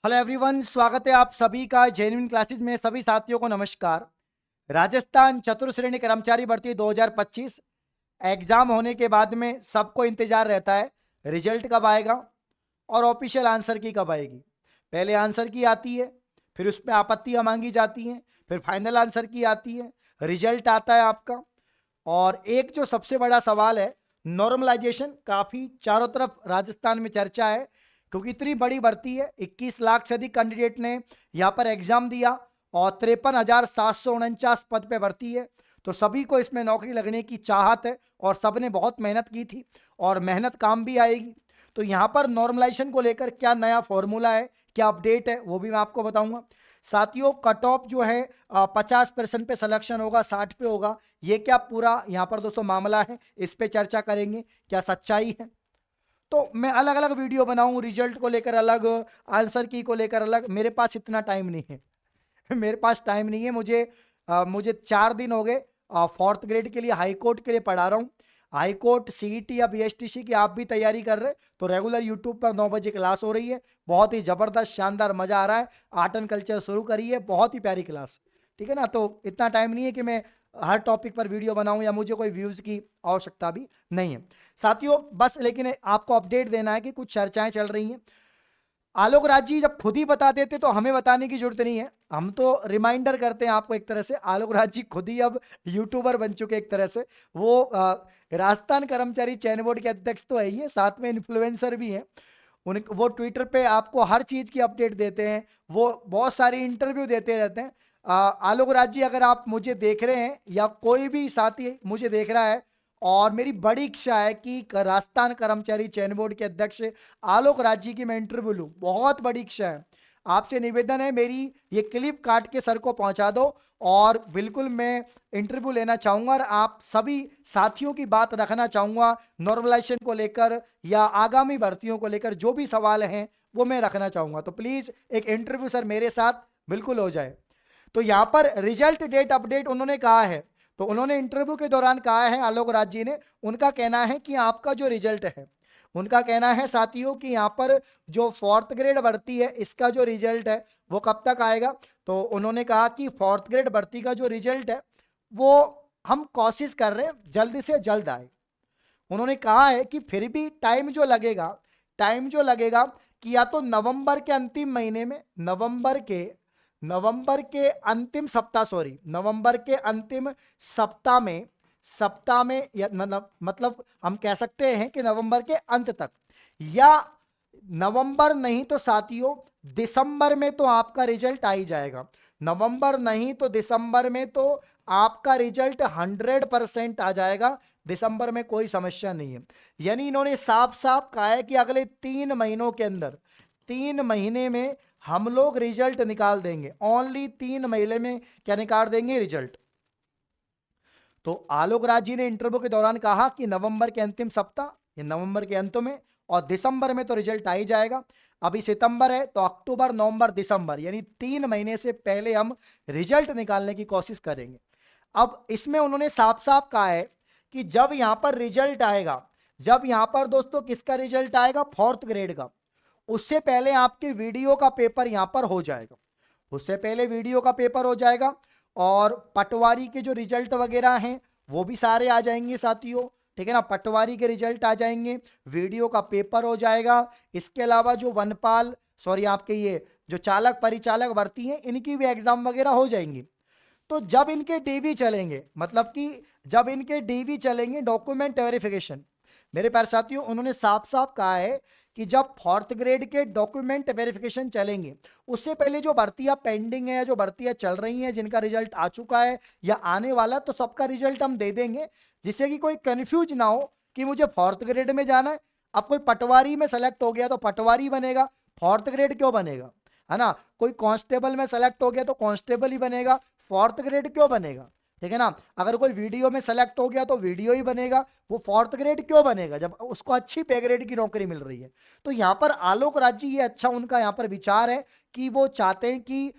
Hello everyone, स्वागत है आप सभी का जेन्युइन क्लासेज में। सभी साथियों को नमस्कार। राजस्थान चतुर्श्रेणी कर्मचारी भर्ती 2025 एग्जाम होने के बाद में सबको इंतजार रहता है रिजल्ट कब आएगा और ऑफिशियल आंसर की कब आएगी। पहले आंसर की आती है, फिर उस पर आपत्तियां मांगी जाती हैं, फिर फाइनल आंसर की आती है, रिजल्ट आता है आपका। और एक जो सबसे बड़ा सवाल है नॉर्मलाइजेशन, काफी चारों तरफ राजस्थान में चर्चा है क्योंकि इतनी बड़ी भर्ती है। 21 लाख से अधिक कैंडिडेट ने यहाँ पर एग्जाम दिया और 53,749 पद पे भर्ती है। तो सभी को इसमें नौकरी लगने की चाहत है और सबने बहुत मेहनत की थी और मेहनत काम भी आएगी। तो यहाँ पर नॉर्मलाइजेशन को लेकर क्या नया फॉर्मूला है, क्या अपडेट है, वो भी मैं आपको बताऊंगा। साथियों, कट ऑफ जो है 50% पे सिलेक्शन होगा, 60 पे होगा। ये क्या पूरा यहाँ पर दोस्तों मामला है, इस पे चर्चा करेंगे, क्या सच्चाई है। तो मैं अलग अलग वीडियो बनाऊं, रिजल्ट को लेकर अलग, आंसर की को लेकर अलग। मेरे पास इतना टाइम नहीं है मेरे पास टाइम नहीं है। मुझे 4 दिन हो गए फोर्थ ग्रेड के लिए हाई कोर्ट के लिए पढ़ा रहा हूँ। हाई कोर्ट, सीईटी या बीएसटीसी की आप भी तैयारी कर रहे, तो रेगुलर यूट्यूब पर 9 बजे क्लास हो रही है। बहुत ही जबरदस्त शानदार मजा आ रहा है। आर्ट एंड कल्चर शुरू करी है, बहुत ही प्यारी क्लास। ठीक है ना, तो इतना टाइम नहीं है कि मैं हर टॉपिक पर वीडियो बनाऊं या मुझे कोई व्यूज की आवश्यकता भी नहीं है साथियों। बस लेकिन आपको अपडेट देना है कि कुछ चर्चाएं चल रही हैं। आलोक राज जी जब खुद ही बता देते तो हमें बताने की जरूरत नहीं है, हम तो रिमाइंडर करते हैं आपको। एक तरह से आलोक राज जी खुद ही अब यूट्यूबर बन चुके एक तरह से। वो राजस्थान कर्मचारी चयन बोर्ड के अध्यक्ष तो है ही है, साथ में इन्फ्लुएंसर भी हैं। उन वो ट्विटर पे आपको हर चीज की अपडेट देते हैं, वो बहुत सारी इंटरव्यू देते रहते हैं। आलोक राज जी, अगर आप मुझे देख रहे हैं या कोई भी साथी मुझे देख रहा है, और मेरी बड़ी इच्छा है कि राजस्थान कर्मचारी चयन बोर्ड के अध्यक्ष आलोक राज जी की मैं इंटरव्यू लूं, बहुत बड़ी इच्छा है। आपसे निवेदन है, मेरी ये क्लिप काट के सर को पहुंचा दो और बिल्कुल मैं इंटरव्यू लेना चाहूंगा और आप सभी साथियों की बात रखना चाहूंगा नॉर्मलाइजेशन को लेकर या आगामी भर्तियों को लेकर। जो भी सवाल हैं वो मैं रखना चाहूंगा, तो प्लीज एक इंटरव्यू सर मेरे साथ बिल्कुल हो जाए। तो यहां पर रिजल्ट डेट अपडेट उन्होंने कहा है, तो उन्होंने इंटरव्यू के दौरान कहा है आलोक राज जी ने, उनका कहना है कि आपका जो रिजल्ट है, उनका कहना है साथियों कि यहां पर जो फोर्थ ग्रेड भर्ती है इसका जो रिजल्ट है वो कब तक आएगा। तो उन्होंने कहा कि फोर्थ ग्रेड भर्ती का जो रिजल्ट है वो हम कोशिश कर रहे हैं जल्द से जल्द आए। उन्होंने कहा है कि फिर भी टाइम जो लगेगा कि या तो नवंबर के अंतिम सप्ताह, सॉरी, नवंबर के अंतिम सप्ताह में या मतलब हम कह सकते हैं कि नवंबर के अंत तक, या नवंबर नहीं तो साथियों दिसंबर में तो आपका रिजल्ट आ ही जाएगा। नवंबर नहीं तो दिसंबर में तो आपका रिजल्ट 100% आ जाएगा। दिसंबर में कोई समस्या नहीं है। यानी इन्होंने साफ साफ कहा है कि अगले 3 महीनों के अंदर, 3 महीने में हम लोग रिजल्ट निकाल देंगे। ओनली 3 महीने में क्या निकाल देंगे? रिजल्ट। तो आलोक राज जी ने इंटरव्यू के दौरान कहा कि नवंबर के अंतिम सप्ताह या नवंबर के अंत में, और दिसंबर में तो रिजल्ट आ ही जाएगा। अभी सितंबर है तो अक्टूबर, नवंबर, दिसंबर, यानी 3 महीने से पहले हम रिजल्ट निकालने की कोशिश करेंगे। अब इसमें उन्होंने साफ साफ कहा है कि जब यहां पर रिजल्ट आएगा, जब यहां पर दोस्तों किसका रिजल्ट आएगा? फोर्थ ग्रेड का। उससे पहले आपके वीडियो का पेपर यहां पर हो जाएगा, उससे पहले वीडियो का पेपर हो जाएगा और पटवारी के जो रिजल्ट वगैरह हैं वो भी सारे आ जाएंगे साथियों। ठीक है ना, पटवारी के रिजल्ट आ जाएंगे, वीडियो का पेपर हो जाएगा। इसके अलावा जो वनपाल, सॉरी, आपके ये जो चालक परिचालक भर्ती हैं इनकी भी एग्जाम वगैरह हो जाएंगी। तो जब इनके डीवी चलेंगे, मतलब कि जब इनके डीवी चलेंगे, डॉक्यूमेंट वेरिफिकेशन, मेरे प्यारे साथियों उन्होंने साफ साफ कहा है कि जब फोर्थ ग्रेड के डॉक्यूमेंट वेरिफिकेशन चलेंगे, उससे पहले जो भर्तियां पेंडिंग है, जो भर्तियां चल रही हैं, जिनका रिजल्ट आ चुका है या आने वाला, तो सबका रिजल्ट हम दे देंगे, जिससे कि कोई कंफ्यूज ना हो कि मुझे फोर्थ ग्रेड में जाना है। अब कोई पटवारी में सेलेक्ट हो गया तो पटवारी बनेगा, फोर्थ ग्रेड क्यों बनेगा? है ना। कोई कांस्टेबल में सेलेक्ट हो गया तो कांस्टेबल ही बनेगा, फोर्थ ग्रेड क्यों बनेगा? ठीक है ना। अगर कोई वीडियो में सेलेक्ट हो गया तो वीडियो ही बनेगा, वो फोर्थ ग्रेड क्यों बनेगा जब उसको अच्छी पे ग्रेड की नौकरी मिल रही है। तो यहां पर आलोक राज जी, ये अच्छा उनका यहां पर विचार है कि वो चाहते हैं कि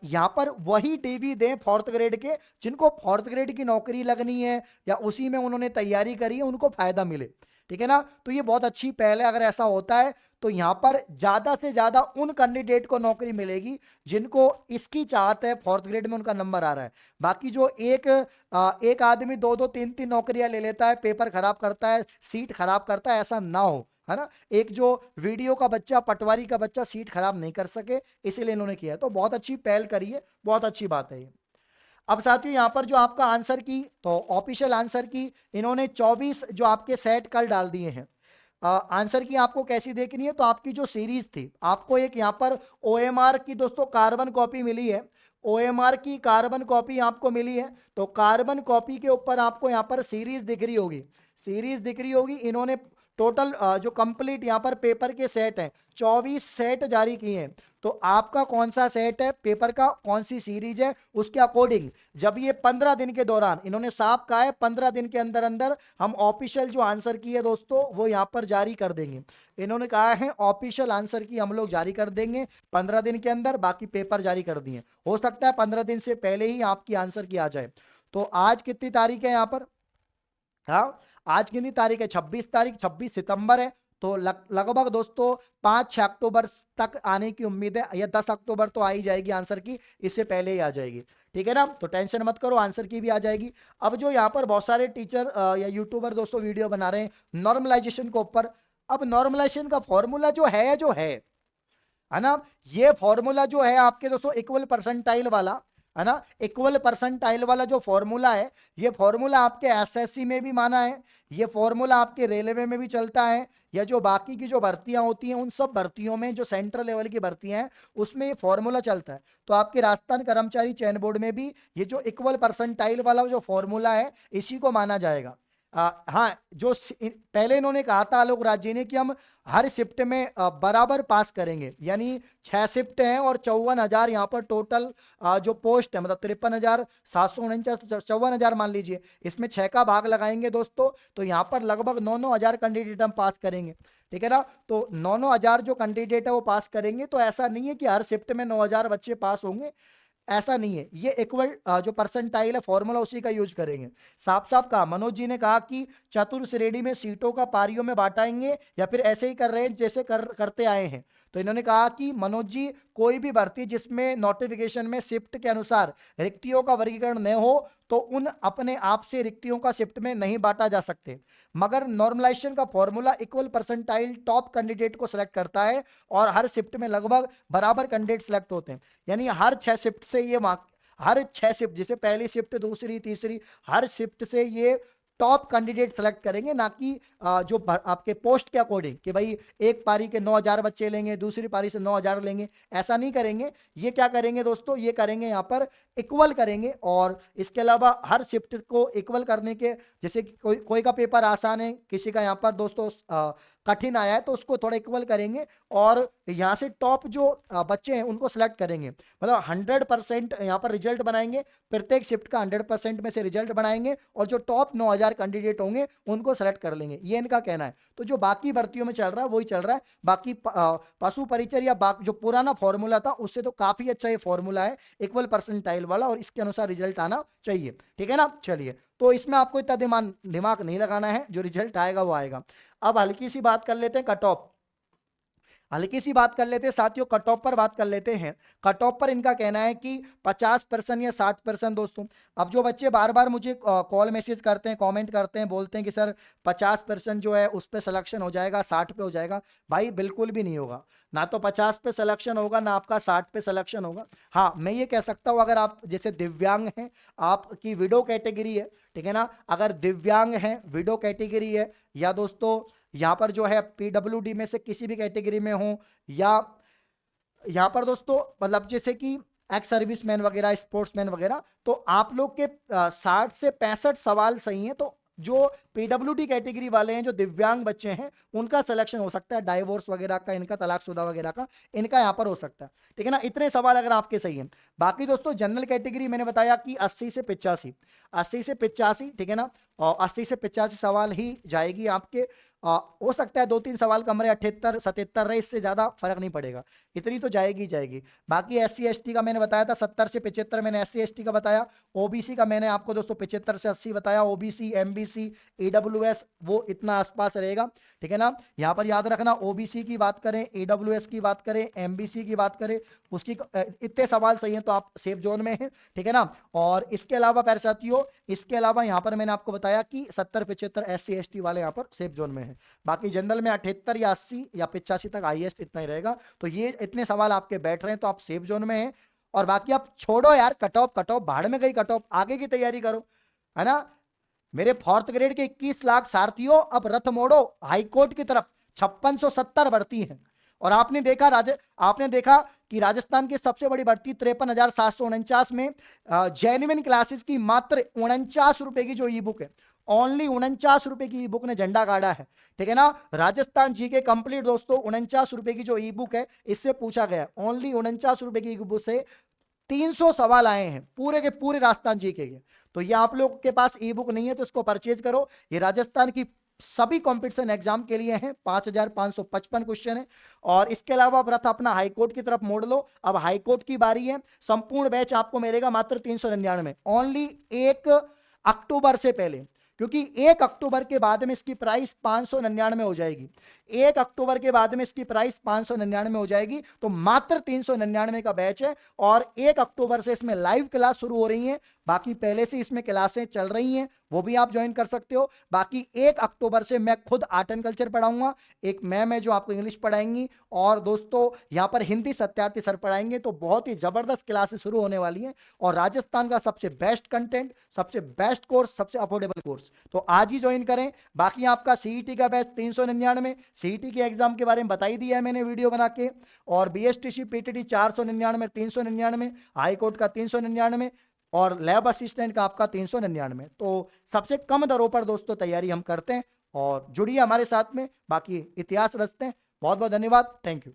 यहां पर वही डीवी दें फोर्थ ग्रेड के, जिनको फोर्थ ग्रेड की नौकरी लगनी है या उसी में उन्होंने तैयारी करी है, उनको फायदा मिले। ठीक है ना। तो ये बहुत अच्छी पहल है। अगर ऐसा होता है तो यहाँ पर ज्यादा से ज्यादा उन कैंडिडेट को नौकरी मिलेगी जिनको इसकी चाहत है, फोर्थ ग्रेड में उनका नंबर आ रहा है। बाकी जो एक आदमी दो दो तीन तीन नौकरियां ले लेता है, पेपर खराब करता है, सीट खराब करता है, ऐसा ना हो, है ना। एक जो वीडियो का बच्चा, पटवारी का बच्चा सीट खराब नहीं कर सके, इसीलिए इन्होंने किया। तो बहुत अच्छी पहल करी है, बहुत अच्छी बात है ये। अब साथियों यहाँ पर जो आपका आंसर की, तो ऑफिशियल आंसर की इन्होंने 24 जो आपके सेट कल डाल दिए हैं। आंसर की आपको कैसी देखनी है, तो आपकी जो सीरीज थी, आपको एक यहाँ पर ओएमआर की दोस्तों कार्बन कॉपी मिली है। ओएमआर की कार्बन कॉपी आपको मिली है। तो कार्बन कॉपी के ऊपर आपको यहाँ पर सीरीज दिख रही होगी, सीरीज दिख रही होगी। इन्होंने टोटल जो कंप्लीट यहाँ पर पेपर के सेट हैं, 24 सेट जारी किए हैं। तो आपका कौन सा सेट है, पेपर का कौन सी सीरीज है, उसके अकॉर्डिंग जब ये 15 दिन के दौरान, इन्होंने साफ कहा है 15 दिन के अंदर अंदर हम ऑफिशियल जो आंसर की है दोस्तों वो यहाँ पर जारी कर देंगे। इन्होंने कहा है ऑफिशियल आंसर की हम लोग जारी कर देंगे 15 दिन के अंदर, बाकी पेपर जारी कर दिए। हो सकता है 15 दिन से पहले ही आपकी आंसर की आ जाए। तो आज कितनी तारीख है यहाँ पर, हाँ आज कितनी तारीख है, 26 तारीख, 26 सितंबर है। तो लगभग दोस्तों 5-6 अक्टूबर तक आने की उम्मीद है, या 10 अक्टूबर तो आ ही जाएगी आंसर की, इससे पहले ही आ जाएगी। ठीक है ना। तो टेंशन मत करो, आंसर की भी आ जाएगी। अब जो यहाँ पर बहुत सारे टीचर या यूट्यूबर दोस्तों वीडियो बना रहे हैं नॉर्मलाइजेशन के ऊपर। अब नॉर्मलाइजेशन का फॉर्मूला जो है ना, ये फॉर्मूला जो है आपके दोस्तों इक्वल परसेंटाइल वाला, है ना, इक्वल परसेंटाइल वाला जो फॉर्मूला है, ये फॉर्मूला आपके एसएससी में भी माना है, ये फॉर्मूला आपके रेलवे में भी चलता है, या जो बाकी की जो भर्तियां होती हैं उन सब भर्तियों में, जो सेंट्रल लेवल की भर्तियां हैं उसमें ये फॉर्मूला चलता है। तो आपके राजस्थान कर्मचारी चयन बोर्ड में भी ये जो इक्वल परसेंटाइल वाला जो फॉर्मूला है इसी को माना जाएगा। हाँ, पहले इन्होंने कहा था आलोक राज जी ने कि हम हर शिफ्ट में बराबर पास करेंगे, यानी 6 शिफ्ट हैं और 54,000 यहाँ पर टोटल जो पोस्ट है, मतलब 53,749, 54,000 मान लीजिए, इसमें 6 का भाग लगाएंगे दोस्तों, तो यहाँ पर लगभग 9-9 हजार कैंडिडेट हम पास करेंगे। ठीक है ना। तो 9-9 हजार जो कैंडिडेट है वो पास करेंगे। तो ऐसा नहीं है कि हर शिफ्ट में 9,000 बच्चे पास होंगे, ऐसा नहीं है। ये इक्वल जो परसेंटाइल है फॉर्मूला उसी का यूज करेंगे। साफ साफ कहा, मनोज जी ने कहा कि चतुर श्रेणी में सीटों का पारियों में बांटेंगे, या फिर ऐसे ही कर रहे हैं जैसे करते आए हैं। तो इन्होंने कहा कि मनोज जी कोई भी भर्ती जिसमें नोटिफिकेशन में शिफ्ट के अनुसार रिक्तियों का वर्गीकरण न हो तो उन अपने आप से रिक्तियों का शिफ्ट में नहीं बांटा जा सकते, मगर नॉर्मलाइजेशन का formula equal percentile top candidate को सिलेक्ट करता है और हर शिफ्ट में लगभग बराबर कैंडिडेट सिलेक्ट होते हैं। यानी हर 6 शिफ्ट से ये हर 6 शिफ्ट, जैसे पहली शिफ्ट, दूसरी, तीसरी, हर शिफ्ट से ये टॉप कैंडिडेट सेलेक्ट करेंगे, ना कि जो आपके पोस्ट के अकॉर्डिंग कि भाई एक पारी के 9,000 बच्चे लेंगे, दूसरी पारी से 9,000 लेंगे, ऐसा नहीं करेंगे। ये क्या करेंगे दोस्तों, ये करेंगे यहाँ पर इक्वल करेंगे। और इसके अलावा हर शिफ्ट को इक्वल करने के, जैसे कोई का पेपर आसान है, किसी का यहाँ पर दोस्तों कठिन आया है, तो उसको थोड़ा इक्वल करेंगे और यहाँ से टॉप जो बच्चे हैं उनको सिलेक्ट करेंगे। मतलब 100% यहाँ पर रिजल्ट बनाएंगे, प्रत्येक शिफ्ट का 100% में से रिजल्ट बनाएंगे और जो टॉप 9,000 कैंडिडेट होंगे उनको सेलेक्ट कर लेंगे, ये इनका कहना है। तो जो बाकी भर्तियों में चल रहा है वही चल रहा है। बाकी पशु परिचर या जो पुराना फॉर्मूला था उससे तो काफी अच्छा ये फॉर्मूला है इक्वल परसेंटाइल वाला, और इसके अनुसार रिजल्ट आना चाहिए। ठीक है ना। चलिए, तो इसमें आपको इतना दिमाग नहीं लगाना है, जो रिजल्ट आएगा वो आएगा। अब हल्की सी बात कर लेते हैं कट ऑफ, हल्की सी बात कर लेते हैं साथियों, कट ऑफ पर बात कर लेते हैं। कट ऑफ पर इनका कहना है कि 50% या 60% दोस्तों। अब जो बच्चे बार बार मुझे कॉल मैसेज करते हैं, कमेंट करते हैं, बोलते हैं कि सर 50% जो है उस पर सिलेक्शन हो जाएगा, 60 पे हो जाएगा, भाई बिल्कुल भी नहीं होगा। ना तो 50 पे सिलेक्शन होगा, ना आपका 60 पे सिलेक्शन होगा। हाँ, मैं ये कह सकता हूँ, अगर आप जैसे दिव्यांग हैं, आपकी विडो कैटेगरी है, ठीक है ना, अगर दिव्यांग है, विडो कैटेगरी है, या दोस्तों यहां पर जो है पीडब्ल्यूडी में से किसी भी कैटेगरी में हो, या यहां पर दोस्तों मतलब जैसे कि एक्स सर्विसमैन वगैरह, स्पोर्ट्समैन वगैरह, तो आप लोग के 60 से 65 सवाल सही हैं। तो जो पीडब्ल्यूडी कैटेगरी वाले हैं, जो दिव्यांग बच्चे हैं, उनका सिलेक्शन हो सकता है, डाइवोर्स वगैरह का, इनका तलाकशुदा वगैरह का, इनका यहां पर हो सकता है। ठीक है ना, इतने सवाल अगर आपके सही हैं। बाकी दोस्तों जनरल कैटेगरी मैंने बताया कि 80 से 85, 80 से 85, ठीक है ना, और 80 से 85 सवाल ही जाएगी आपके। हो सकता है 2-3 सवाल कम रहे, 78 77 रहे, इससे ज्यादा फर्क नहीं पड़ेगा, इतनी तो जाएगी जाएगी। बाकी SC ST का मैंने बताया था 70 से 75 मैंने SC ST का बताया। OBC का मैंने आपको दोस्तों 75 से 80 बताया। OBC MBC AWS वो इतना आसपास रहेगा, ठीक है ना। यहाँ पर याद रखना OBC की बात करें, AWS की बात करें, MBC की बात करें, उसकी इतने सवाल सही हैं तो आप सेफ जोन में हैं, ठीक है ना। और इसके अलावा प्यारे साथियों, इसके अलावा यहाँ पर मैंने आपको बताया कि 70-75 SC ST वाले यहाँ पर सेफ जोन में हैं। बाकी जनरल में 78 या 80 या 85 तक हाईएस्ट इतना ही रहेगा। तो ये इतने सवाल आपके बैठ रहे हैं तो आप सेफ जोन में हैं। और बाकी आप छोड़ो यार, कट ऑफ भाड़ में गई कट ऑफ, आगे की तैयारी करो, है ना। मेरे 4th ग्रेड के 21 लाख सारथियों, अब रथ मोड़ो हाईकोर्ट की तरफ, 5670 भर्ती है। और आपने देखा कि राजस्थान की सबसे बड़ी भर्ती 53,749 में जेन्युइन क्लासेस की मात्र 49 रुपए की जो ई बुक है, ओनली 49 रुपए की ई बुक ने झंडा गाड़ा है, ठीक है ना। राजस्थान जी के कंप्लीट दोस्तों 49 रुपए की जो ई बुक है, इससे पूछा गया, ओनली 49 रुपए की ई बुक से 300 सवाल आए हैं पूरे के पूरे राजस्थान जी के। तो ये आप लोग के पास ई बुक नहीं है तो इसको परचेज करो। ये राजस्थान की सभी कंपटीशन एग्जाम के लिए हैं, 5555 क्वेश्चन है। और इसके अलावा व्रत अपना हाईकोर्ट की तरफ मोड़ लो। अब हाईकोर्ट की बारी है। संपूर्ण बैच आपको मिलेगा मात्र 399, ओनली 1 अक्टूबर से पहले, क्योंकि 1 अक्टूबर के बाद में इसकी प्राइस 599 हो जाएगी। 1 अक्टूबर के बाद में इसकी प्राइस 599 हो जाएगी। तो मात्र 399 का बैच है और 1 अक्टूबर से इसमें लाइव क्लास शुरू हो रही है। बाकी पहले से इसमें क्लासें चल रही हैं, वो भी आप ज्वाइन कर सकते हो। बाकी 1 अक्टूबर से मैं खुद आर्ट एंड कल्चर पढ़ाऊंगा, एक मैम है जो आपको इंग्लिश पढ़ाएंगी, और दोस्तों यहाँ पर हिंदी सत्यार्थी सर पढ़ाएंगे। तो बहुत ही जबरदस्त क्लासेस शुरू होने वाली हैं और राजस्थान का सबसे बेस्ट कंटेंट, सबसे बेस्ट कोर्स, सबसे अफोर्डेबल कोर्स। तो आज ही ज्वाइन करें। बाकी आपका CET का बैच 399, CET के एग्जाम के बारे में बता ही दिया है मैंने वीडियो बना के। और BSTC PTT 499, 399, हाईकोर्ट का 399 और लैब असिस्टेंट का आपका 399। तो सबसे कम दरों पर दोस्तों तैयारी हम करते हैं और जुड़िए हमारे साथ में, बाकी इतिहास रचते हैं। बहुत बहुत धन्यवाद, थैंक यू।